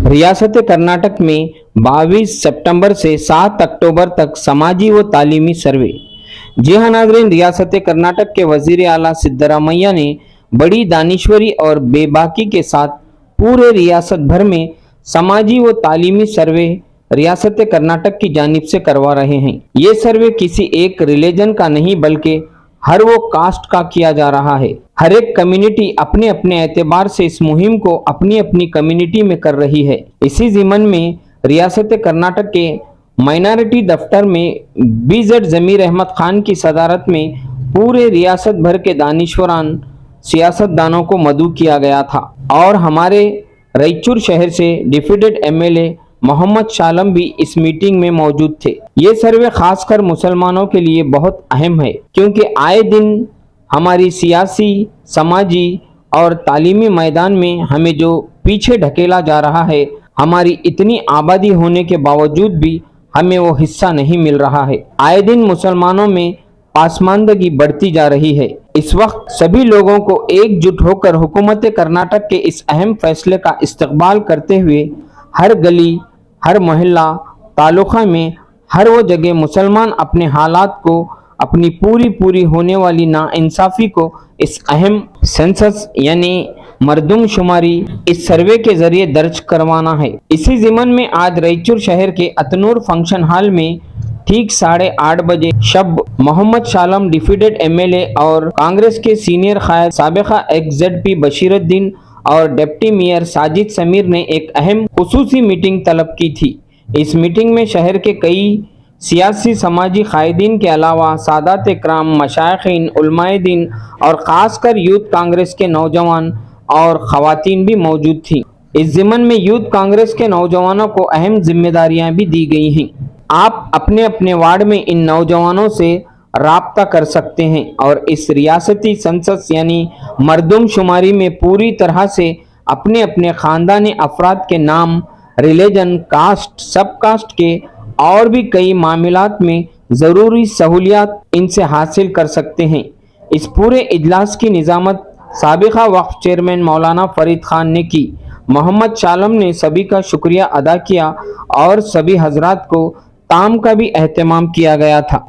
रियासत कर्नाटक में 22 सितंबर से 7 अक्टूबर तक समाजी व तालीमी सर्वे। जी हाँ नाज़रीन, रियासत कर्नाटक के वजीर आला सिद्धरामैया ने बड़ी दानिशवरी और बेबाकी के साथ पूरे रियासत भर में समाजी व तालीमी सर्वे रियासत कर्नाटक की जानिब से करवा रहे हैं। ये सर्वे किसी एक रिलीजन का नहीं बल्कि हर वो कास्ट का किया जा रहा है। हर एक कम्युनिटी अपने अपने एतबार से इस मुहिम को अपनी अपनी कम्युनिटी में कर रही है। इसी ज़िमन में रियासत कर्नाटक के माइनॉरिटी दफ्तर में बीजेड जमीर अहमद खान की सदारत में पूरे रियासत भर के दानिशवरान सियासतदानों को मदऊ किया गया था और हमारे रायचूर शहर से डिप्यूटेड एमएलए मोहम्मद शालम भी इस मीटिंग में मौजूद थे। ये सर्वे खासकर मुसलमानों के लिए बहुत अहम है क्योंकि आए दिन हमारी सियासी, समाजी और तालीमी मैदान में हमें जो पीछे ढकेला जा रहा है, हमारी इतनी आबादी होने के बावजूद भी हमें वो हिस्सा नहीं मिल रहा है। आए दिन मुसलमानों में पासमानदगी बढ़ती जा रही है। इस वक्त सभी लोगों को एकजुट होकर हुकूमत कर्नाटक के इस अहम फैसले का इस्तकबाल करते हुए हर गली, हर मोहल्ला, तालुका में हर वो जगह मुसलमान अपने हालात को, अपनी पूरी होने वाली नाइंसाफ़ी को इस अहम सेंसस यानी मरदमशुमारी इस सर्वे के जरिए दर्ज करवाना है। इसी ज़िमन में आज रायचूर शहर के अतनूर फंक्शन हॉल में ठीक 8:30 बजे शब मोहम्मद शालम डिप्यूटेड एमएलए और कांग्रेस के सीनियर कायद साबिका एक्स-जेड-पी बशीरुद्दीन और डिप्टी मेयर साजिद समीर ने एक अहम खुसूसी मीटिंग तलब की थी। इस मीटिंग में शहर के कई सियासी समाजी कायदीन के अलावा सादात इकराम, मशाइखीन, उलमाए दीन और ख़ासकर यूथ कांग्रेस के नौजवान और ख़वातीन भी मौजूद थी। इस ज़िमन में यूथ कांग्रेस के नौजवानों को अहम जिम्मेदारियां भी दी गई हैं। आप अपने अपने वार्ड में इन नौजवानों से राब्ता कर सकते हैं और इस रियासती सेंसस यानी मरदमशुमारी में पूरी तरह से अपने अपने ख़ानदानी अफराद के नाम, रिलीजन, कास्ट, सब कास्ट के और भी कई मामलात में ज़रूरी सहूलियात इनसे हासिल कर सकते हैं। इस पूरे इजलास की निज़ामत साबिका वक्फ चेयरमैन मौलाना फरीद खान ने की। मोहम्मद शालम ने सभी का शुक्रिया अदा किया और सभी हजरात को ताम का भी एहतमाम किया गया था।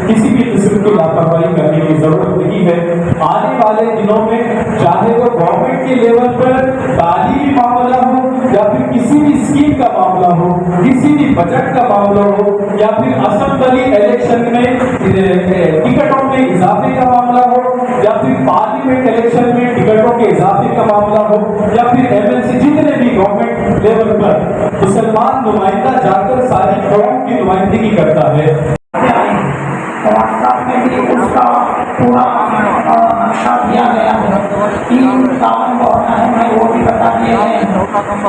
किसी भी किस्म की लापरवाही करने की जरूरत नहीं है। आने वाले दिनों में चाहे वो गवर्नमेंट के लेवल पर तालीमी मामला हो या फिर किसी भी स्कीम का मामला हो, किसी भी बजट का मामला हो या फिर असेंबली इलेक्शन में टिकटों के इजाफे का मामला हो या फिर पार्लियामेंट इलेक्शन में टिकटों के इजाफे का मामला हो या फिर एमएलसी, जितने भी गवर्नमेंट लेवल पर मुसलमान नुमाइंदा जाकर सारी कौम की नुमाइंदगी करता है। व्हाट्सएप में भी उसका पूरा नक्शा दिया गया है। 3 काम होना है, मैं वो भी बता दिए हैं।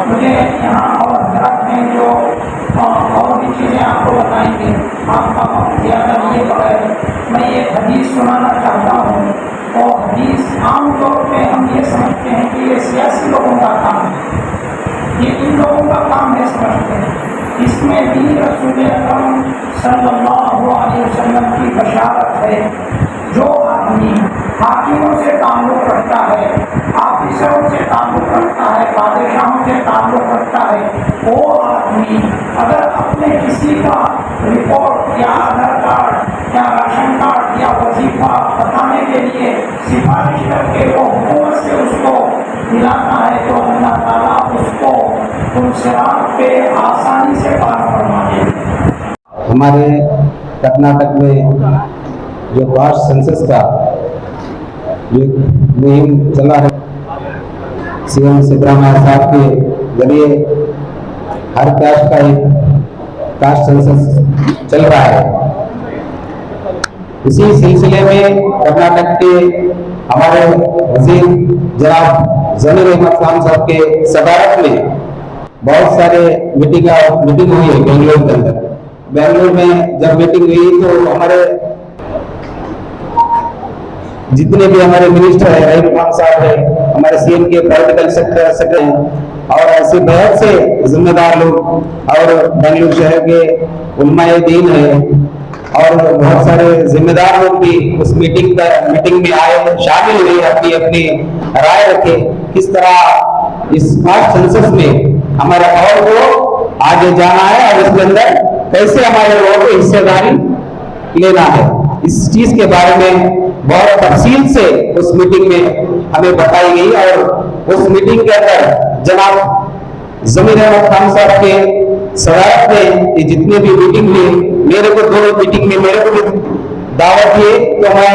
मुझे यहाँ और हजरत में जो और भी चीज़ें आपको बताएंगे, आपका ज़्यादा ये बगैर मैं एक हदीस सुनाना चाहता हूँ। और हदीस आमतौर पर हम ये समझते हैं कि ये सियासी लोगों का काम है, ये इन लोगों का काम है समझते हैं। इसमें भी रसूल अकरम सल्लल्लाहु अलैहि वसल्लम की बशारत है। जो आदमी हाकिमों से ताल्लुक़ रखता है, ऑफिसरों से ताल्लुक़ रखता है, बादशाहों से ताल्लुक़ रखता है, वो आदमी अगर अपने किसी का रिपोर्ट या आधार कार्ड या राशन कार्ड या वजीफा बताने के लिए सिफारिश करके वो हुकूमत से उसको दिलाता है तो अल्लाह ताला उसको उन सिरात पे आसानी से पार फरमा देंगे। हमारे कर्नाटक में जो कास्ट सेंसस का जो मुहिम चला है, सीएम सिद्धरामैया साहब के जरिए हर कास्ट का एक कास्ट सेंसस चल रहा है। इसी सिलसिले में कर्नाटक के हमारे वजीर जनाब जमीर अहमद खान साहब के सदारत में बहुत सारे मीटिंग हुई है बेंगलोर के अंदर। बेंगलोर में जब मीटिंग हुई तो हमारे जितने भी हमारे मिनिस्टर है, रहीम खान साहब है, हमारे सीएम के पॉलिटिकल सेक्रेटरी हैं और ऐसे बहुत से जिम्मेदार लोग और बेंगलुरु शहर के उलमाए दीन है और बहुत सारे जिम्मेदार लोग भी उस मीटिंग में आए, शामिल हुए, अपनी अपनी राय रखे किस तरह इस कास्ट सेंसस में हमारे और को आगे जाना है और इसके अंदर कैसे हमारे लोगों को हिस्सेदारी लेना है। इस चीज के बारे में बहुत तफसील से उस मीटिंग में हमें बताई गई और उस मीटिंग के अंदर जनाब जमीर अहमद खान साहब के सदारत में ये जितने भी मीटिंग हुए, मेरे को दोनों मीटिंग में मेरे को भी दावत दिए तो मैं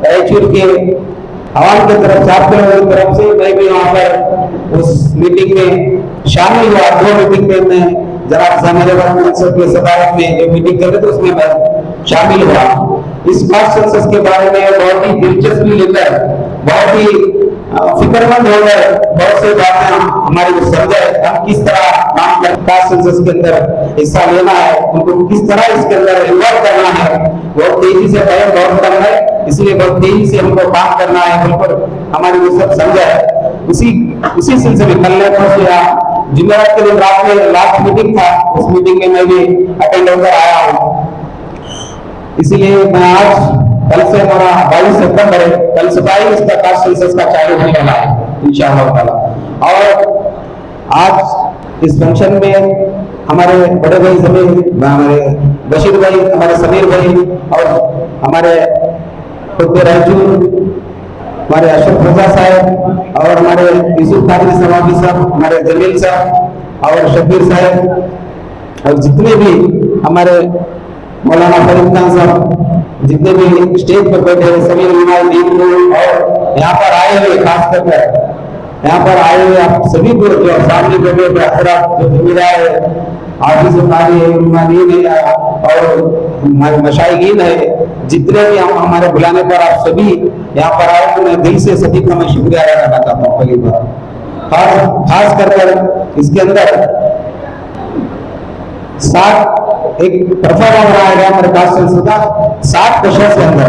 रायचूर के आवाम की तरफ छात्रों की तरफ से मैं भी वहां पर उस मीटिंग में शामिल हुआ। दो मीटिंग में मैं जनाब जमीर अहमद साहब के सदारत में जो मीटिंग कर रहे थे उसमें मैं शामिल हुआ। इस कास्ट सेंसस के बारे में बहुत ही दिलचस्पी लेकर, बहुत ही फिक्रमंद हो गए, बहुत से बातें हमारी को समझे हम किस तरह काम कर कास्ट सेंसस के अंदर हिस्सा लेना है, उनको किस तरह इसके अंदर इन्वॉल्व करना है। बहुत तेजी से टाइम बहुत कम है, इसलिए बहुत तेजी से हमको काम करना है, बिल्कुल हमारी वो सब समझा है। उसी सिलसिले में कल जुमेरात के दिन रात में लास्ट मीटिंग था, उस मीटिंग में मैं भी अटेंड होकर आया हूँ। इसीलिए मैं आज कल से हमारा 22 सितंबर है, कल सुबह ही इसका कास्ट सेंसस का चालू होने वाला है इंशाअल्लाह ताला। और आज इस फंक्शन में हमारे बड़े भाई समीर, हमारे बशीर भाई, हमारे समीर भाई और हमारे खुद रायचूर हमारे अशोक रजा साहब और हमारे यूसुफ कादरी सवाबी साहब, हमारे जमील साहब और शबीर साहब और जितने भी हमारे मौलाना फरीद खान साहब, जितने भी स्टेज पर बैठे हैं सभी उलमाए दीन को और यहाँ पर आए हुए खास करके यहाँ पर आए हुए आप सभी को जो सामने बैठे हुए हजरात जो जिम्मेदार है, हाफिज है और मशाइकीन है, जितने भी हम हमारे बुलाने पर आप सभी यहाँ पर आए तो मैं दिल से सभी का मैं शुक्रिया अदा करना चाहता हूँ। पहली बार खास कर इसके अंदर 7 एक परफॉर्मा बनाया गया हमारे कास्ट सेंसस का 7 क्वेश्चन के अंदर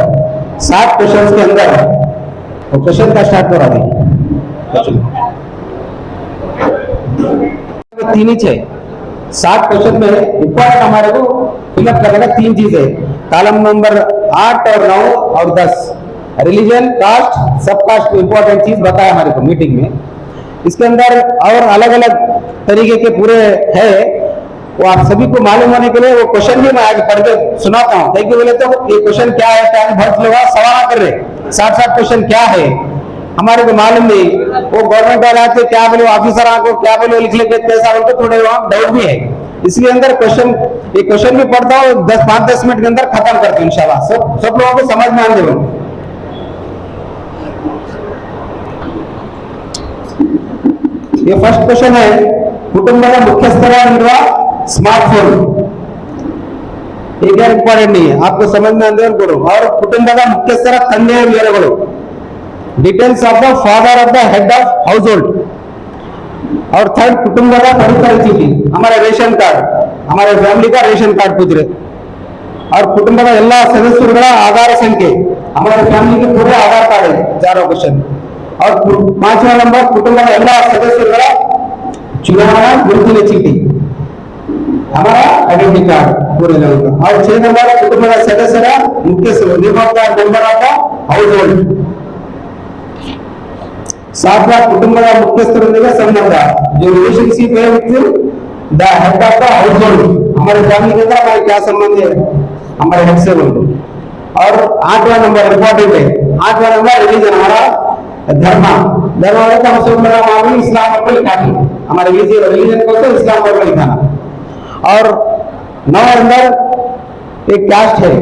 7 क्वेश्चन के अंदर वो क्वेश्चन का स्टार्ट करा दी 3 ही 7 क्वेश्चन में इंपॉर्टेंट हमारे को फिलअप करने का 3 चीज है। कॉलम नंबर 8 और 9 और 10 रिलीजन, कास्ट, सब कास्ट को इंपॉर्टेंट चीज बताया हमारे को मीटिंग में। इसके अंदर और अलग अलग तरीके के पूरे है, वो आप सभी को मालूम होने के लिए वो क्वेश्चन भी मैं आगे पढ़ के सुनाता हूँ। देखिए बोले तो ये क्वेश्चन क्या है, क्या बहुत लोग सवाल कर रहे 7 क्वेश्चन क्या है हमारे को मालूम नहीं। वो गवर्नमेंट वाले आते क्या बोले, ऑफिसर को क्या बोले लिख लेते पैसा बोलते, थोड़े वहां डाउट भी है। इसलिए अंदर ये क्वेश्चन भी पढ़ता हूँ 5-10 मिनट के अंदर खत्म करते हैं इंशाल्लाह, सब लोगों को समझ में आने देंगे। ये फर्स्ट क्वेश्चन है, कुटुंबाला मुख्यस्थरांवर स्मार्टफोन। ये इंपॉर्टेंट नहीं है, आपको समझ में आने करो। और कुटुंबाला मुख्यस्थर ತಂದೆ ವಿವರಗಳು, details of the father of the head of house hold. और थर्ड कुटुंबाला पडिತರ ಚೀಟಿ, हमारे रेशन कार्ड, हमारे फैमिली का रेशन कार्ड पूछ रहे। और कुटुंबದ ಎಲ್ಲ ಸದಸ್ಯರುಗಳ आधार संख्या, हमारे फैमिली के पूरे आधार कार्ड है 4 क्वेश्चन। और 5वां नंबर कुटुंबದ ಎಲ್ಲ ಸದಸ್ಯರುಗಳ चुनाव गुरुतिನ ಚೀಟಿ, हमारा आइडेंटिटी कार्ड पूरे लेवल का। और 6 नंबर कुटुंबದ सदस्यರ मुख्य मेंबर ऑफ हाउस होल्ड। 7वां कुटुंबದ मुख्यಸ್ಥರೊಂದಿಗೆ संबंध, जो रिलेशनशिप है with the head of the house hold, हमारे फैमिली के अंदर हमारे क्या संबंध है हमारे हेड से बोलो। और 8वां नंबर इंपॉर्टेंट है, 8वां नंबर रिलीजन, हमारा धर्म वाले का मतलब मेरा मामूली इस्लाम पर लिखा थी, हमारे रिलीजन को तो इस्लाम पर लिखाना। और 9 अंदर एक कास्ट है,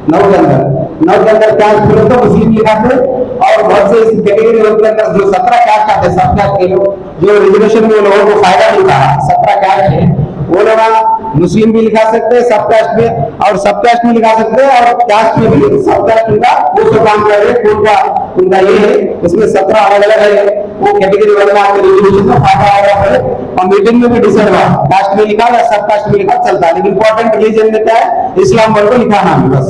9 के अंदर कास्ट बोलो तो मुस्लिम लिखा थे, और बहुत से इस कैटेगरी के अंदर जो 17 कास्ट आते हैं, सब कास्ट के लोग जो रिजर्वेशन में लोगों को फायदा मिलता है, 17 कास्ट है, वो लोग मुस्लिम भी लिखा सकते हैं सब कास्ट में, और सब कास्ट में लिखा सकते हैं, और कास्ट में भी सब कास्ट उनका वो सब काम कर रहे हैं, उनका ये है, इसमें 17 अलग अलग है, वो कैटेगरी वाले आपके रिजर्वेशन में फायदा आ रहा है, और मीटिंग में भी डिसाइड हुआ कास्ट में लिखा या सब कास्ट में लिखा चलता है, लेकिन इंपॉर्टेंट रिलीजन में क्या है, इस्लाम वर्ग को लिखा नाम बस।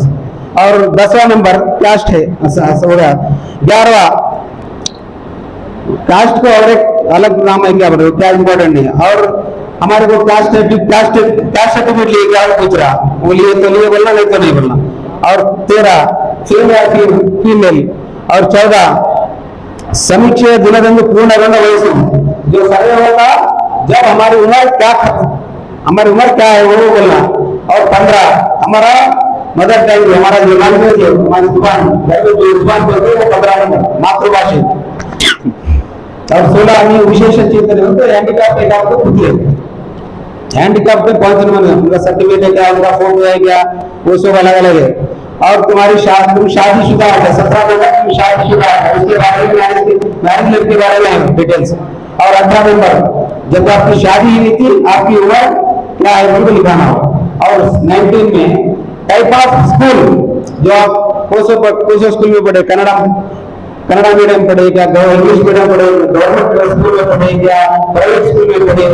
और 10वां नंबर कास्ट है, हो गया। 11वां कास्ट को और एक अलग नाम है, क्या बोलो, क्या इंपॉर्टेंट नहीं है। और हमारे को कास्ट सर्टिफिकेट लिए क्या पूछ रहा, वो लिए तो लिए बोलना, नहीं तो नहीं बोलना। और 13 फीमेल। और 14 समीक्षा दिनदंड पूर्ण वयस्सु, जो सर्वे होगा जब हमारी उम्र क्या है वो बोलना। और 15 हमारा मदर टंग, हमारा जो लैंग्वेज है, हमारी जुबान, घर में जो जुबान बोलते हैं वो 15 नंबर मातृभाषा। और 16 आदमी विशेष चेतन होते, हैंडीकैप एक आपको खुद ले, हैंडीकैप पे 5 नंबर, उनका सर्टिफिकेट है क्या, उनका फोटो है क्या, वो सब अलग अलग है। और तुम्हारी तुम शादीशुदा है, 17 नंबर तुम शादीशुदा है, उसके बारे में मैरिज लाइफ के बारे में डिटेल्स। और 18 नंबर जब आपकी शादी ही नहीं थी, आपकी उम्र क्या है उनको लिखाना हो। और 19 में टाइप ऑफ स्कूल, जो आप कोसो स्कूल में पढ़े, कन्नड़ा मीडियम पढ़े क्या, इंग्लिश मीडियम पढ़े, गवर्नमेंट स्कूल में पढ़े क्या, प्राइवेट स्कूल में पढ़े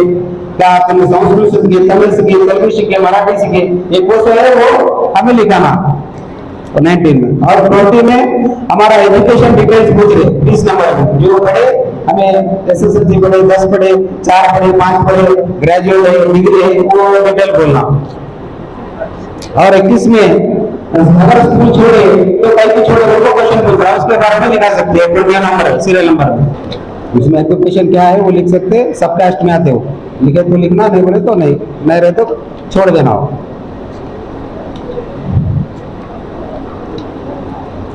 क्या, तुमने संस्कृत सीखे, तमिल सीखे, तेलुगु सीखे, मराठी सीखे, एक कोर्स है वो हमें लिखाना 19 में। और 20 में हमारा एजुकेशन डिटेल्स पूछ रहे 20 नंबर में, जो पढ़े हमें एसएसएलसी पढ़े, 10 पढ़े, 4 पढ़े, 5 पढ़े, ग्रेजुएट है, डिग्री है, वो डिटेल बोलना। और 21 में अगर स्कूल छोड़े तो कहीं छोड़े वो क्वेश्चन पूछ रहा है, उसके बारे में लिखा सकते हैं, 20 नंबर सीरियल नंबर। उसमें क्वेश्चन क्या है वो लिख सकते हैं, सब कास्ट में आते हो, लिखे तो लिखना, नहीं बोले तो नहीं रहे तो छोड़ देना हो।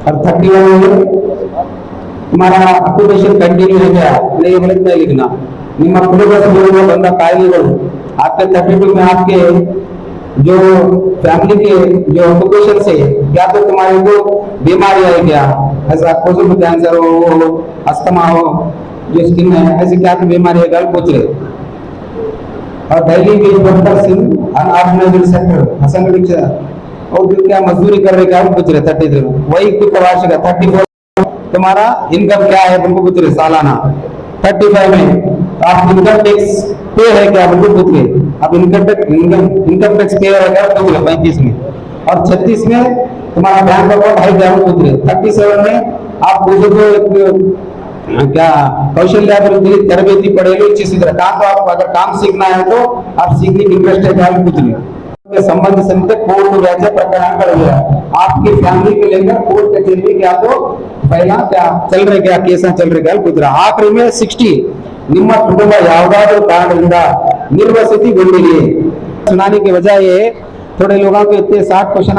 और 31 में तुम्हारा ऑक्यूपेशन कंटिन्यू है क्या, नहीं बोले तो नहीं लिखना। ನಿಮ್ಮ ಕುಟುಂಬದ ಮೂಲಕ ಬಂದ ಕಾಯಿಲೆಗಳು आपके 32 में आपके जो फैमिली के जो ऑक्यूपेशन से क्या तो तुम्हारे को बीमारी है क्या, ऐसा कोई कैंसर हो, अस्थमा हो, जो स्किन है, ऐसी क्या तो बीमारी है, पूछ रहे। और daily veg workers in unorganised sector, असंगठित और जो क्या मजदूरी कर रहे क्या पूछ रहे 33 में। वही कुछ वार्षिक 34 तुम्हारा इनकम क्या है उनको पूछ रहे सालाना। 35 में आप इनकम टैक्स पे है क्या उनको पूछ रहे, आप इनकम टैक्स पे है क्या पूछ रहे 35 में। और 36 में तुम्हारा बैंक अकाउंट है क्या पूछ रहे। 37 में आप पूछो तो क्या कौशल्य अभिवृद्धि तरबेती पढ़ेगी इसी तरह काम, तो आप अगर काम सीखना है तो आप सीखने की इंटरेस्ट है क्या कुछ नहीं। संबंध समिति कोर्ट व्याज्य प्रकरण कर लिया, आपकी फैमिली के लेकर कोर्ट कचहरी क्या तो पहला क्या चल रहे क्या केस चल रहे क्या कुछ रहा। आखिरी में 60 ನಿಮ್ಮ ಕುಟುಂಬ ಯಾವುದಾದರೂ ಕಾರಣದಿಂದ ನಿರ್ವಸತಿಗೊಂಡಿದೆ सुनाने के बजाय थोड़े लोगों के इतने 60 क्वेश्चन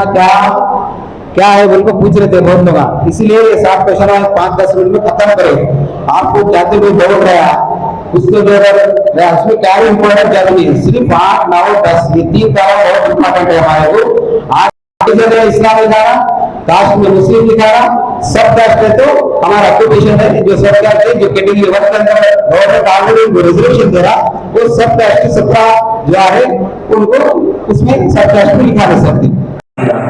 क्या है उनको पूछ रहे थे बहुत लोग, इसीलिए ये 60 क्वेश्चन 5-10 मिनट में खत्म करें। आपको कहते हुए दौड़ गया उसके उसमें क्या इंपॉर्टेंट जरूरी है, सिर्फ 8, 9, 10 ये 3 कारण बहुत इंपॉर्टेंट है हमारे को। आज इस्लाम लिखा रहा, कास्ट में मुस्लिम लिखा रहा, सब कास्ट है तो हमारा ऑक्यूपेशन है, जो सब कास्ट है, जो कैटेगरी 1 के अंदर गवर्नमेंट ऑलरेडी रिजर्वेशन दे रहा, वो सब कास्ट 17 जो है उनको उसमें सब कास्ट में लिखा दे सकते।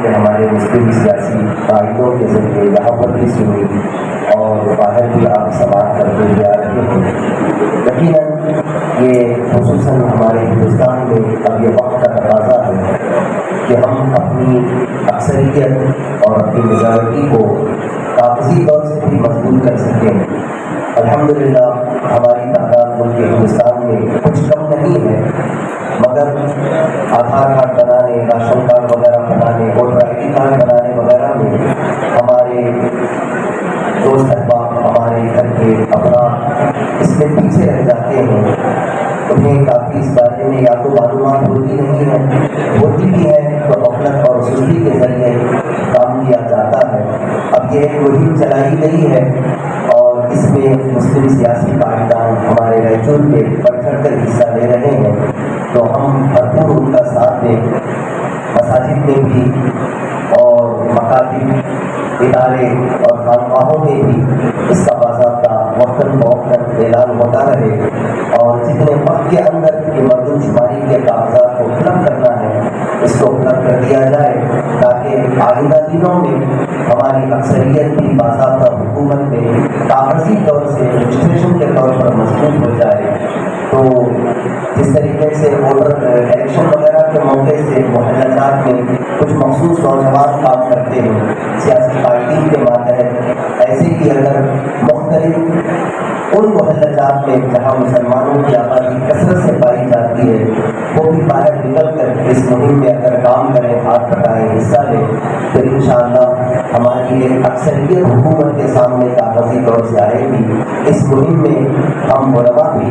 हमारे मुस्लिम सियासी कायदों के जरिए यहाँ पर भी सुनी और बाहर भी आप समाप्त करते हुए आ रहे हैं। यकीनन ये खुसूसन हमारे हिंदुस्तान में अब ये वक्त का तकाजा है कि हम अपनी अक्सरियत और अपनी मेजॉरिटी को कागजी तौर से भी मजबूत कर सकें। अल्हम्दुलिल्लाह हमारी तादाद मुल्क हिंदुस्तान में कुछ कम नहीं है, मगर आधार कार्ड बनाने, राशन कार्ड वगैरह बनाने, वोटर ID कार्ड बनाने वगैरह में हमारे दोस्त अहबाब, हमारे घर के अपना इसमें पीछे रह जाते हैं। उन्हें काफ़ी इस बारे में या तो मालूमात होती नहीं है, होती भी है तो गफलत और सुस्ती के जरिए काम किया जाता है। अब ये मुहिम चलाई गई है और और इसमें मुस्लिम सियासी पार्टियां हमारे रायचूर में बढ़ चढ़ कर हिस्सा ले रहे हैं, तो हम भरपूर उनका साथ दें। मसाजिद में भी और मकातिब इदारे और खानकाहों में भी इसका बाज़ाब्ता वक्तन फ़वक्तन ऐलान होता रहे, और जितने वक्त के अंदर ये मरदमशुमारी के कागजात को फिलअप करना है इसको फिलअप कर दिया जाए, ताकि आइंदा दिनों में हमारी अक्सरियत भी बाज़ाब्ता हुकूमत में कागजी तौर से रजिस्ट्रेशन के तौर पर मजबूत हो जाए। तो जिस तरीके से वोटर इलेक्शन वगैरह के मौके से मोहल्लात में कुछ मखसूस नौजवान काम करते हैं सियासी पार्टी के मातहत, ऐसे ही अगर मुख्तलिफ उन मोहल्लात में जहाँ मुसलमानों की आबादी कसरत से पाई जाती है वो भी बाहर निकल कर इस मुहिम में अगर काम करें, हाथ बढ़ाएं, हिस्सा लें, तो इंशाअल्लाह हमारी ये अक्सरियत हुकूमत के सामने कागजी तौर से आएगी। इस मुहिम में हम उलमा भी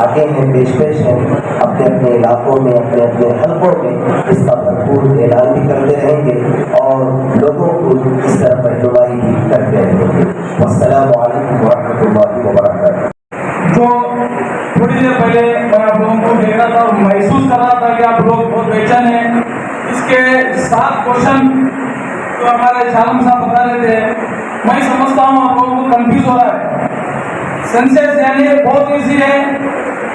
आगे हैं, पेश हैं, अपने अपने इलाकों में, अपने अपने हलकों में इसका भरपूर ऐलान भी करते रहेंगे और लोगों को इस तरफ रहनुमाई भी करते रहेंगे। अस्सलामु अलैकुम वरहमतुल्लाहि वबरकातुहू। जो थोड़ी देर पहले मैं आप लोगों को देख रहा था और महसूस कर रहा था कि आप लोग बहुत बेचैन हैं। इसके 7 क्वेश्चन तो हमारे शालम साहब बता रहे थे, मैं समझता हूँ आप लोगों को कंफ्यूज हो रहा है। सेंसेस यानी बहुत ईजी है,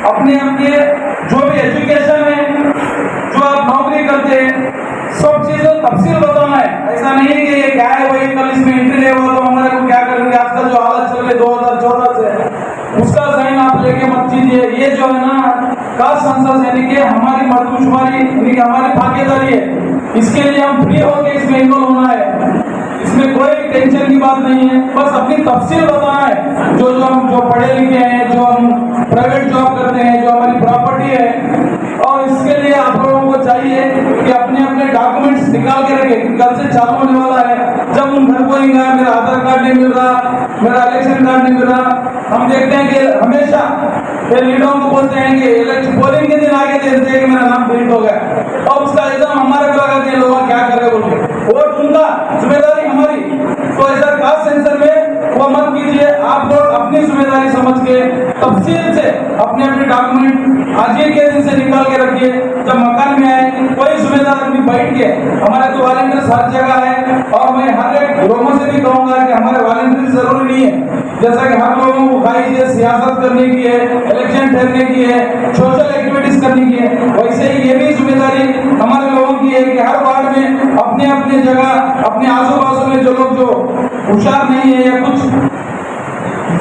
अपने अपने जो भी एजुकेशन है, जो आप नौकरी करते हैं, सब चीज़ों तफसील बताना है। ऐसा नहीं है कि ये क्या है, वही कल इसमें एंट्री ले हुआ तो हमारे को क्या करेंगे, आजकल जो हालत चल रही 2014 से उसका जहन आप लेके मत कीजिए। ये जो है ना कास्ट सेंसस यानी कि हमारी मरदमशुमारी यानी कि हमारी भागीदारी है, इसके लिए हम फ्री होकर इसमें इन्वॉल्व होना है। इसमें कोई भी टेंशन की बात नहीं है, बस अपनी तफसील बताना है। जो हम जो पढ़े लिखे हैं, जो हम प्राइवेट जॉब करते हैं, जो हमारी प्रॉपर्टी है, और इसके लिए आप लोगों को चाहिए कि अपने अपने डॉक्यूमेंट्स निकाल के रखें। कल से चालू होने वाला है, जब उन घर को आएंगे मेरा आधार कार्ड नहीं मिल रहा, मेरा इलेक्शन कार्ड नहीं मिल रहा, हम देखते हैं कि हमेशा लीडरों को बोलते हैं कि इलेक्शन पोलिंग के दिन आगे देखते हैं कि मेरा नाम प्रिंट हो गया और उसका एग्जाम हमारे को लगाते हैं, लोग क्या कर रहे बोल के, वोट दूंगा जिम्मेदारी हमारी। तो ऐसा कास्ट सेंसर में वो मत कीजिए। आप लोग अपनी जिम्मेदारी समझ के तफसील से अपने अपने डॉक्यूमेंट आज ही के दिन से निकाल के रखिए। जब मकान में आए कोई जिम्मेदार आदमी बैठ के, हमारे तो वॉलंटियर्स हर जगह है, और मैं हर एक लोगों से भी कहूँगा कि हमारे वॉलंटियर्स जरूरी नहीं है। जैसा कि हम लोगों को ख्वाहिश है सियासत करने की है, इलेक्शन ठहरने की है, सोशल एक्टिविटीज करने की है, वैसे ही ये भी जिम्मेदारी हमारे लोगों की है कि हर वार्ड में अपने अपने जगह, अपने आजू बाजू में जो लोग जो होशियार नहीं है या कुछ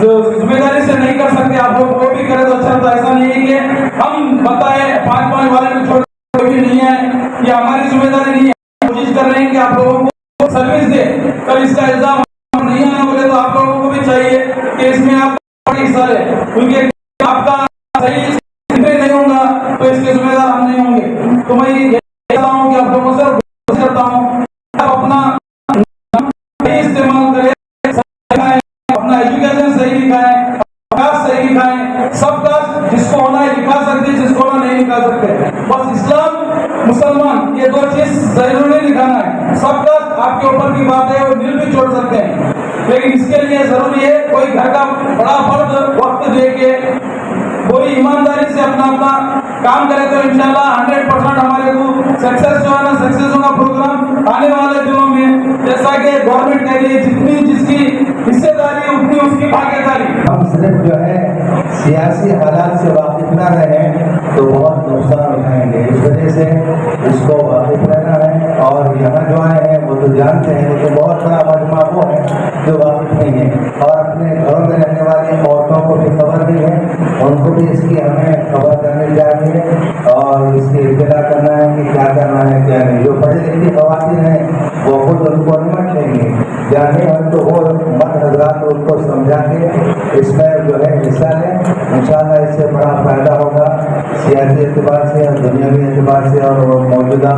जिम्मेदारी से नहीं कर सकते, आप लोग वो भी करें तो अच्छा। तो ऐसा नहीं है कि हम बताए 5 वाले में छोड़ कोई नहीं है, ये हमारी जिम्मेदारी नहीं है। कोशिश कर रहे हैं कि आप लोगों को सर्विस दे। कल इसका एग्जाम नहीं आना बोले तो आप लोगों को भी चाहिए कि इसमें आप हिस्सा ले, क्योंकि आपका सही नहीं होगा तो इसके जिम्मेदार हम नहीं होंगे। तो मैं ये कहता हूँ कि आप लोगों से कोशिश करता हूँ आप अपना इस्तेमाल करें, अपना एजुकेशन सही दिखाएं, कास्ट सही दिखाएं। सब कास्ट जिसको होना है दिखा सकते, जिसको होना नहीं दिखा सकते। बस इस्लाम मुसलमान ये 2 चीज जरूर नहीं दिखाना है। सब कास्ट आपके ऊपर की बात है, वो दिल भी छोड़ सकते हैं, लेकिन इसके लिए जरूरी है कोई घर का बड़ा फर्द वक्त दे के पूरी ईमानदारी से अपना अपना काम करे तो इंशाल्लाह 100% हमारे को सक्सेस जो है ना, सक्सेस होगा प्रोग्राम आने वाले दिनों में। जैसा कि गवर्नमेंट कह रही है जितनी जिसकी हिस्सेदारी उतनी उसकी भागीदारी। हम सिर्फ जो है सियासी हालात से वाकिफ न रहें तो बहुत नुकसान उठाएंगे, इस वजह से इसको वाकिफ रहना है। और यहाँ जो आए हैं वो तो जानते हैं, लेकिन बहुत बड़ा मजमा वो है जो वाकिफ नहीं है, और अपने घरों में रहने वाली औरतों को भी खबर नहीं है, उनको भी इसकी हमें खबर करनी चाहिए और इसकी इत्तला करना है कि क्या करना है क्या नहीं। जो पढ़ी लिखी खवातीन हैं वो खुद उनको निमट लेंगे, जाने हम तो वो मत हजरात उनको समझा के इसमें जो है हिस्सा लें। इंशाअल्लाह इससे बड़ा फ़ायदा होगा सियासी एतबार से और दुनियावी एतबार से और मौजूदा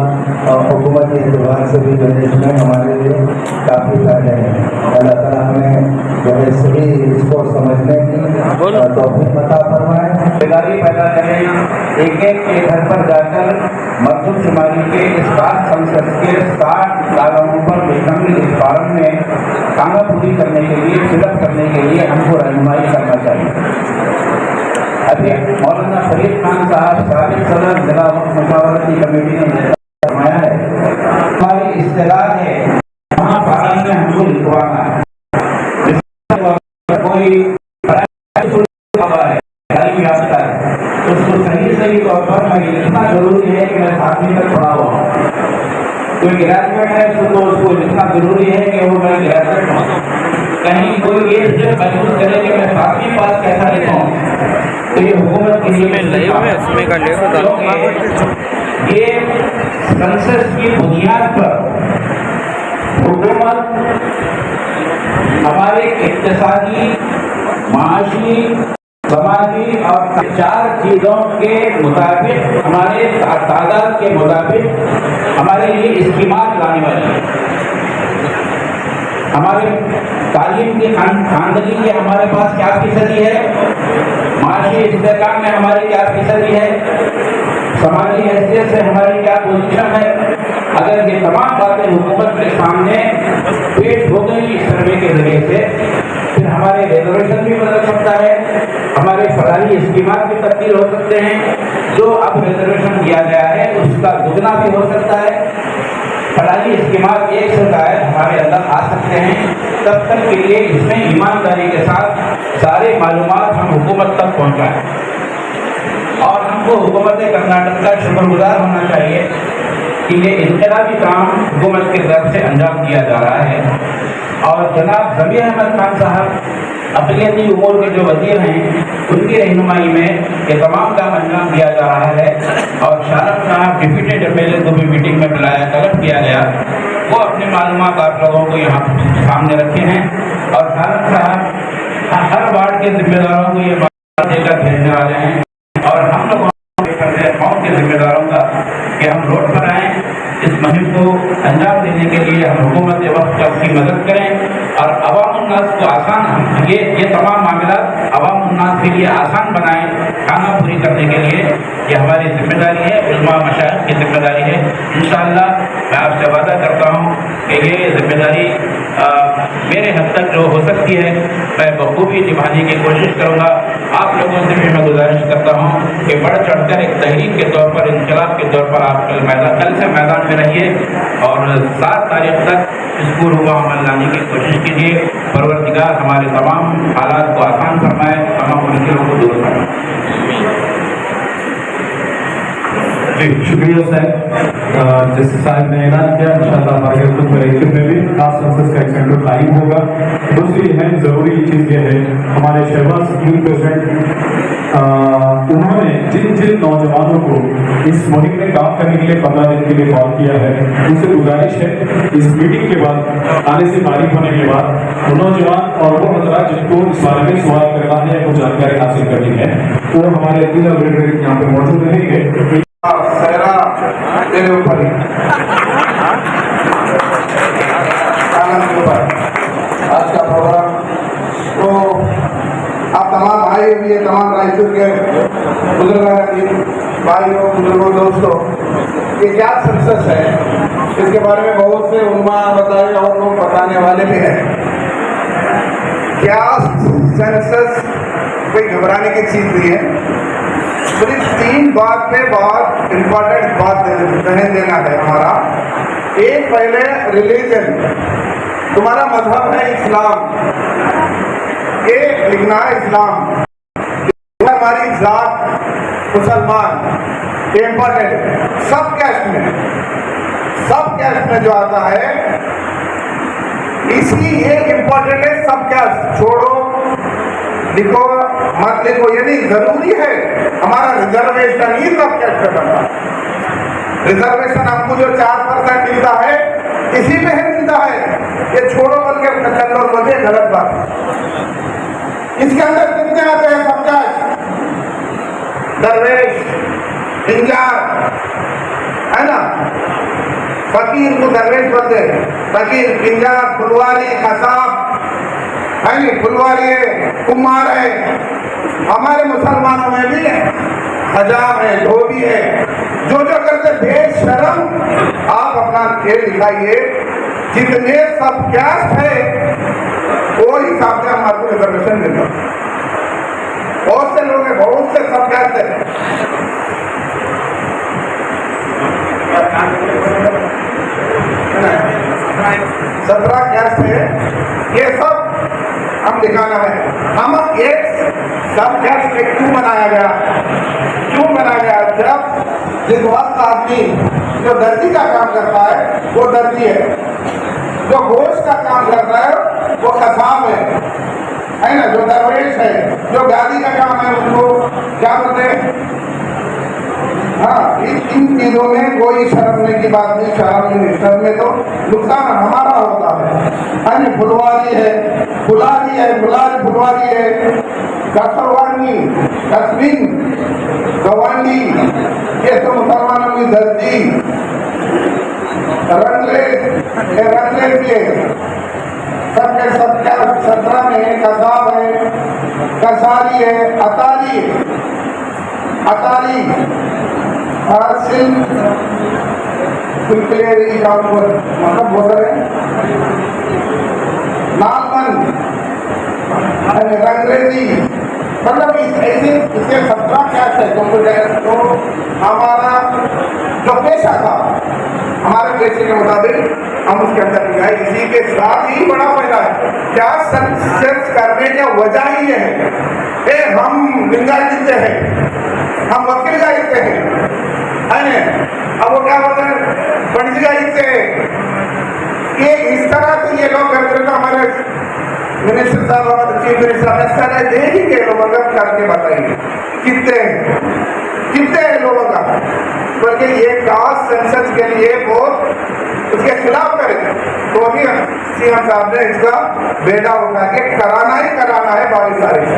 हुकूमती एतबार से भी जो है इसमें हमारे लिए काफ़ी फ़ायदे हैं। अल्लाह ताला हमें जो है सही इसको समझने की तौफीक अता फरमाए, बेदारी पैदा करें। एक एक के घर पर जाकर मरदमशुमारी के इस बात संसद के 60 कारणों पर विश्राम इस कारण में कामा पूरी करने के लिए, फिलअप करने के लिए हमको रहनुमाई करना चाहिए। अभी मौलाना फरीद खान साहब साबिक सदर जिला मशावरती कमेटी ने फरमाया है, हमारी इस्तेलाह है वहाँ पालन में हमको लिखवाना है। कोई याफ्ता है उसको सही तौर पर मैं लिखना जरूरी है कि मैं 7वीं तक पढ़ा हुआ हूँ। कोई ग्रेजुएट है तो उसको लिखना जरूरी है कि वो मैं ग्रेजुएट हूँ। कहीं कोई ये महसूस करे कि मैं 7वीं पास कैसा लिखा हूँ, तो ये हुकूमत के लिए ये सेंसस की बुनियाद पर हुकूमत हमारे इक्तिसादी, माशी, समाजी और 4 चीज़ों के मुताबिक, हमारे तादाद के मुताबिक हमारे लिए स्कीमात लाने वाली है। हमारे तालीम की आमदनी की हमारे पास क्या फीसदी है, माशी इस्तेकाम में हमारी क्या फीसदी है, समाजी हैसियत से हमारी क्या पोजीशन है। अगर ये तमाम बातें हुकूमत के सामने पेश हो गई इस सर्वे के जरिए से, फिर हमारे रिजर्वेशन भी बदल सकता है, हमारे फलाही स्कीमात भी तब्दील हो सकते हैं। जो अब रिजर्वेशन दिया गया है उसका दुगना भी हो सकता है। फलाही स्कीमात एक से ज़ायद हमारे अंदर आ सकते हैं। तब तक के लिए इसमें ईमानदारी के साथ सारे मालूमात हम हुकूमत तक पहुँचाएँ और हमको हुकूमत कर्नाटक का शुक्रगुजार होना चाहिए कि ये इनकलाबी काम हुकूमत के तरफ से अंजाम दिया जा रहा है। और जनाब ज़मीर अहमद खान साहब अक़लियती उमूर के जो वज़ीर हैं, उनकी रहनुमाई में ये तमाम काम अंजाम दिया जा रहा है। और शारफ साहब डिप्यूटेड एमएलए को भी मीटिंग में बुलाया, तलब किया गया, वो अपने मालूमात आप लोगों को यहाँ सामने रखे हैं। और शारफ साहब हर वार्ड के जिम्मेदारों को ये बात देकर भेजने वाले हैं और हम लोगों के जिम्मेदारों का कि हम रोड पर आएँ, इस मुहिम को अंजाम देने के लिए हम हुकूमत वक्त की मदद करें और अवामुन्नास को आसान, ये तमाम मामला अवामुन्नास के लिए आसान बनाएं, खाना पूरी करने के लिए। ये हमारी जिम्मेदारी है, उलमा मशाइख की जिम्मेदारी है। इंशाअल्लाह मैं आपसे वादा करता हूँ कि ये जिम्मेदारी मेरे हद तक जो हो सकती है मैं बखूबी निभाने की कोशिश करूँगा। आप लोगों से भी मैं गुजारिश करता हूँ कि बढ़ चढ़कर एक तहरीक के तौर पर, इंकलाब के तौर पर आप कल से मैदान में रहिए और 7 तारीख तक इसको रूबा अमल लाने की कोशिश कीजिए। परवरदिगार हमारे तमाम हालात को आसान फरमाए, तमाम मुश्किलों को दूर फरमाए। जी शुक्रिया साहब। जैसे साहब ने ऐलान किया, इंशाअल्लाह हमारे में भी खास सेंसस का एक सेंटर कायम होगा। दूसरी अहम ज़रूरी चीज़ ये है, हमारे शहबाज स्कूल प्रेसिडेंट उन्होंने जिन नौजवानों को इस मुहिम में काम करने के लिए 15 दिन के लिए कॉल किया है, उनसे गुजारिश है इस मीटिंग के बाद, आने से फारिग होने के बाद, वो नौजवान और वो हजरात जिनको इस बारे में सवाल करना है या कुछ जानकारी हासिल करनी है, वो हमारे तीन ऑपरेटर यहाँ पे मौजूद रहेंगे। सहरा तेरे ऊपर ही आनंद के ऊपर आज का प्रोग्राम, तो आप तमाम भाई भी, तमाम रायपुर के बुजुर्ग भाइयों, बुजुर्गों, दोस्तों, ये क्या सेंसस है, इसके बारे में बहुत से उम्मा बताए और लोग बताने वाले भी हैं। क्या सेंसस कोई घबराने की चीज़ नहीं है। सिर्फ 3 बात पे बहुत इम्पोर्टेंट बात ध्यान देना है हमारा। एक, पहले रिलीजन, तुम्हारा मजहब है इस्लाम, ये लिखना है इस्लाम। हमारी जात मुसलमान, ये इम्पोर्टेंट है। सब कैस्ट में जो आता है, इसी ये इम्पोर्टेंट है। सब कैस्ट छोड़ो, लिखो मत लिखो, ये नहीं, जरूरी है हमारा रिजर्वेशन ही सब कैसे बना। रिजर्वेशन हमको जो 4% मिलता है, इसी में ही मिलता है। ये छोड़ो बोल के चलो, बोलिए गलत बात। इसके अंदर कितने आते हैं सब कैसे? दरवेश, इंजार, है ना, फकीर को दरवेश बोलते हैं, फकीर, इंजार, फुलवारी, खसाब है नहीं, फुलवारी है, कुम्हार है। हमारे मुसलमानों में भी है, हजाम है, धोबी है, जो जो करते बेशरम आप अपना खेल दिखाइए। जितने सब कैस्ट है वो हिसाब से हम आपको रिजर्वेशन देंगे। बहुत से लोग हैं, बहुत से सब कैस्ट है। 17 कैस्ट है, ये सब हम दिखाना है। हम एक सब कैस्ट क्यों बनाया गया, क्यों बनाया गया? जब जिस वक्त आदमी जो दर्जी का काम करता है वो दर्जी है, जो गोश्त का काम करता है वो कसाब है ना, जो दरवेश है, जो गादी का काम है उनको क्या बोलते हैं? हाँ, इन चीजों में कोई शर्मने की बात नहीं, शर्म में तो नुकसान हमारा होता है। फुलवारी है, फुलारी है, फुलवारी है, कसरवानी, कस्मिन, गवांडी, ये तो मुसलमानों की दर्जी। रंगले के सबके सब क्या 17 में कसाब है, कसारी है, अतारी और सिल्क मतलब बहुत सारे नालमन, रंगरेजी, मतलब ऐसे इसके 17 कैस्ट है। तो हमारा जो पेशा था, हमारे पेशे के मुताबिक हम उसके अंदर लिखा है। इसी के साथ ही बड़ा फायदा है। क्या सर्च करने का वजह ही ये है, हम लिंगायत जितने हैं, हम वकील का जितने हैं, अब वो क्या बोलते हैं, पंडित का जितने हैं। ये इस तरह से ये लोग करते हैं। तो हमारे मिनिस्टर साहब, हमारे चीफ मिनिस्टर साहब इस तरह देखेंगे लोग, अगर करके बताएंगे कितने हैं लोगों का, बल्कि ये कास्ट सेंसस के लिए बहुत उसके खिलाफ करें तो भी सीएम साहब ने इसका बेड़ा उठा के कराना है 22 तारीख से।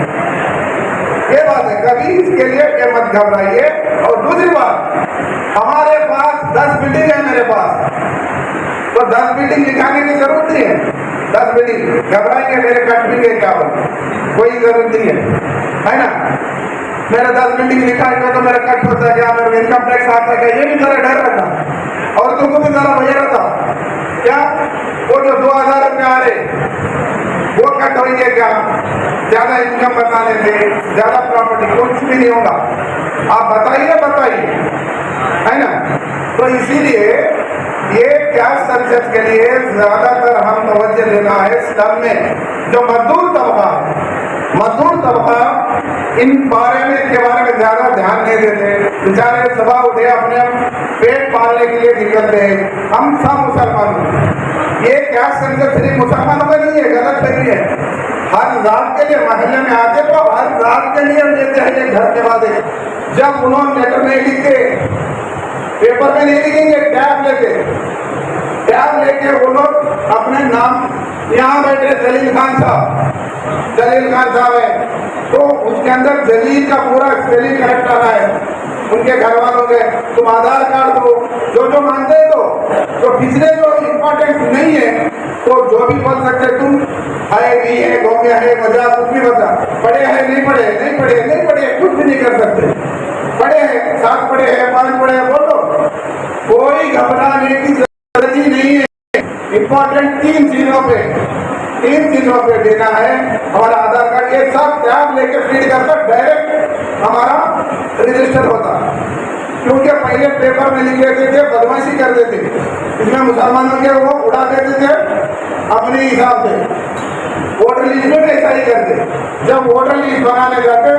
ये बात है, कभी इसके लिए ये मत घबराइए। और दूसरी बात, हमारे पास 10 बिल्डिंग है, मेरे पास तो 10 बिल्डिंग दिखाने की जरूरत नहीं है। 10 बिल्डिंग घबराएंगे मेरे कट भी क्या कोई जरूरत नहीं है ना। मेरा 10 बिल्डिंग लिखा है तो मेरा कट होता है क्या, मेरा इनकम टैक्स आता है क्या, ये भी जरा डर रहता। और तुमको भी जरा भैया रहता क्या, वो जो 2000 रुपये आ रहे वो कट होंगे क्या, ज्यादा इनकम बताने से, ज्यादा प्रॉपर्टी, कुछ भी नहीं होगा। आप बताइए है ना। तो इसीलिए ये कैश सेंसस के लिए ज्यादातर हम तवज्जो देना है स्लम में जो मजदूर तबका इन बारे में ज्यादा ध्यान नहीं देते। बेचारे सुबह उठे अपने पेट पालने के लिए निकलते हैं। हम सब मुसलमान, ये कैश सेंसस सिर्फ मुसलमानों का नहीं है, गलत फहमी है। हर रात के लिए महल्ले में आते तो हर रात के लिए हम देते हैं ये घर के बाद। जब उन्होंने लेटर नहीं लिखते, पेपर में नहीं लिखेंगे, टैब लेके वो लोग अपने नाम, यहाँ बैठे जलील खान साहब है तो उसके अंदर जलील का पूरा स्पेलिंग करेक्ट आ रहा है। उनके घर वालों के तुम आधार कार्ड दो, जो मानते हो तो पिछले जो इम्पोर्टेंट नहीं है तो जो भी बोल सकते तुम है, नहीं है, गोमिया है, मजा कुछ भी बता, पढ़े हैं नहीं पढ़े कुछ भी नहीं कर सकते। पढ़े हैं, 7 पढ़े हैं, 5 पढ़े हैं, बोलो, कोई घबराने की जरूरत ही नहीं है। इम्पोर्टेंट 3 चीजों पे देना है। हमारा आधार कार्ड, ये सब टैब लेके फीड करता डायरेक्ट हमारा रजिस्टर होता। क्योंकि पहले पेपर में लिख लेते थे, बदमाशी कर देते, इसमें मुसलमानों के वो उड़ा देते थे अपने हिसाब से। वोटर लिस्ट में ऐसा ही करते। जब वोटर लिस्ट बनाने जाते,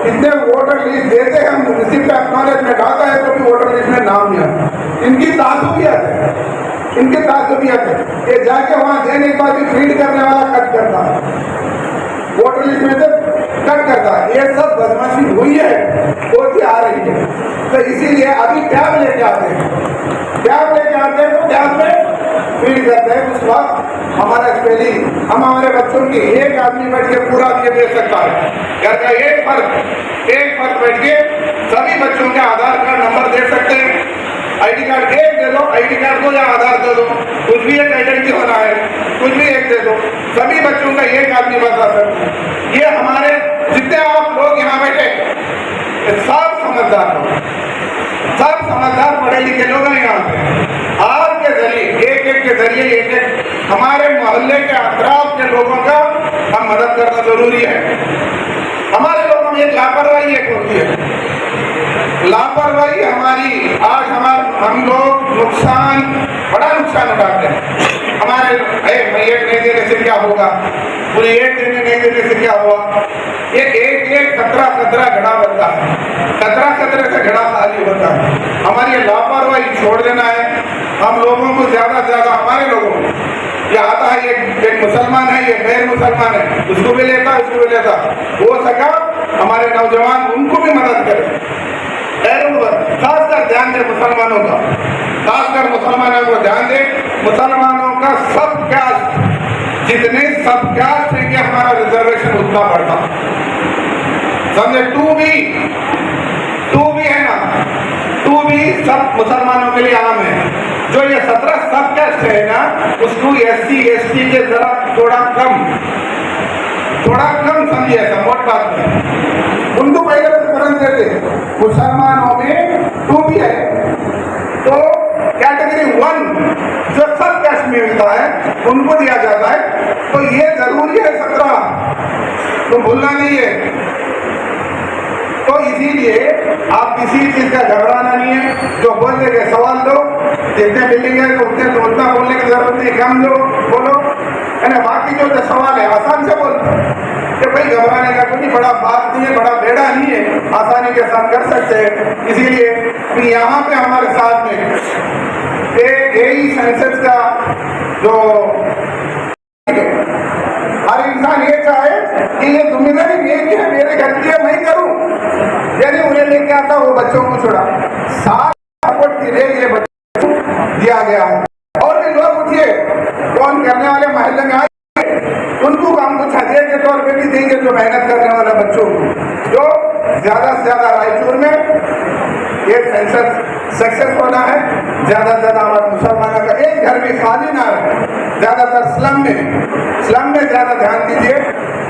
इतने वोटर लिस्ट देते हम, रिसिप्ट एक्नॉलेजमेंट आता है तो भी वोटर लिस्ट में नाम नहीं आता। इनकी ताजुबियत है, ये जाके वहां देने के बाद भी फीड करने वाला कट करता है, वोटर लिस्ट में से कट करता है। ये सब बदमाशी हुई है, होती आ रही है। तो इसीलिए अभी टैब लेके आते हैं तो टैब में फीड करते हैं। उस वक्त हमारा स्पेलिंग, हम हमारे बच्चों की, एक आदमी बैठ के पूरा ये दे सकता है। घर का एक फर्क बैठ के सभी बच्चों के आधार कार्ड नंबर दे सकते हैं। आईडी कार्ड एक दे दो, आईडी कार्ड दो या आधार दे दो, कुछ भी एक आइडेंटिटी होना है, कुछ भी एक दे दो, सभी बच्चों का एक आदमी बता सकते हैं। ये हमारे जितने आप लोग यहाँ बैठे कि सब समझदार लोग, सब समझदार पढ़े लिखे लोग हैं यहाँ पे। आपके जरिए एक के जरिए एक हमारे मोहल्ले के अतराफ के लोगों का हम मदद करना जरूरी है। हमारे लोगों में एक लापरवाही एक होती है, लापरवाही हमारी आज हम लोग बड़ा नुकसान उठाते हैं। हमारे एक नहीं देने से क्या होगा, पूरी एक नहीं देने से क्या हुआ, ये एक कतरा घड़ा बनता है, कतरे से घड़ा खाली होता है। हमारी ये लापरवाही छोड़ देना है। हम लोगों को ज्यादा से ज्यादा हमारे लोगों को ये आता है, एक मुसलमान है, ये गैर मुसलमान है, उसको भी लेता हो सका हमारे नौजवान उनको भी मदद करें। खासकर ध्यान दे मुसलमानों का, खासकर मुसलमानों को ध्यान दे। मुसलमानों का सब कास्ट जितने सब कास्ट है कि हमारा रिजर्वेशन उतना बढ़ता, समझे। टू भी है ना, टू भी सब मुसलमानों के लिए आम है। जो ये 17 सब कास्ट है ना, उसको SC ST के जरा थोड़ा कम समझिए, ऐसा मोट बात नहीं। उनको पहले प्रेफरेंस देते। मुसलमानों में 2 भी है, तो कैटेगरी 1 जो सब कास्ट में मिलता है उनको दिया जाता है। तो ये जरूरी है 17, तो भूलना नहीं है। तो इसीलिए आप किसी चीज का घबराना नहीं है। जो बोल देंगे सवाल दो, जितने मिलेंगे तो उतना बोलने की जरूरत नहीं, कम लो बोलो, है ना। बाकी जो सवाल है आसान से बोलो कि भाई घबराने का कोई बड़ा बात नहीं है, बड़ा बेड़ा नहीं है, आसानी के साथ कर सकते हैं। इसीलिए कि यहाँ पे हमारे साथ में यही सेंसस का जो हर इंसान ये चाहे कि ये जिम्मेदारी मेरी है, मेरे घर की है, मैं करूं, यानी उन्हें लेके आता वो बच्चों को छोड़ा साथ सपोर्ट के लिए ये बच्चों को दिया गया है। और भी लोग उठिए, कौन करने वाले महल्ले में आए उनको हम कुछ हदिया के तौर पे भी देंगे, जो मेहनत करने वाले बच्चों को, जो ज्यादा से ज्यादा रायचूर में ये सेंसस सक्सेस होना है। ज्यादा से ज्यादा हमारे मुसलमानों का एक घर भी खाली ना है, ज्यादातर स्लम में ज्यादा ध्यान दीजिए।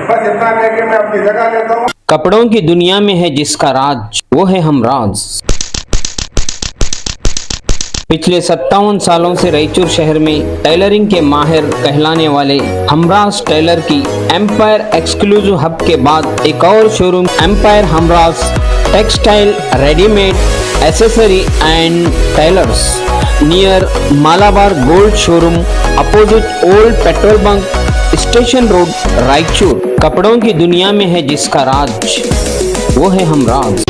बस इतना कह के मैं अपनी जगह लेता हूँ। कपड़ों की दुनिया में है जिसका राज, वो है हमराज। पिछले 57 सालों से रायचूर शहर में टेलरिंग के माहिर कहलाने वाले हमराज टेलर की एम्पायर एक्सक्लूसिव हब के बाद एक और showroom empire Hamraj textile readymade accessory and tailors near Malabar gold showroom opposite old petrol bunk station road Raichur. कपड़ों की दुनिया में है जिसका राज, वो है हमराज।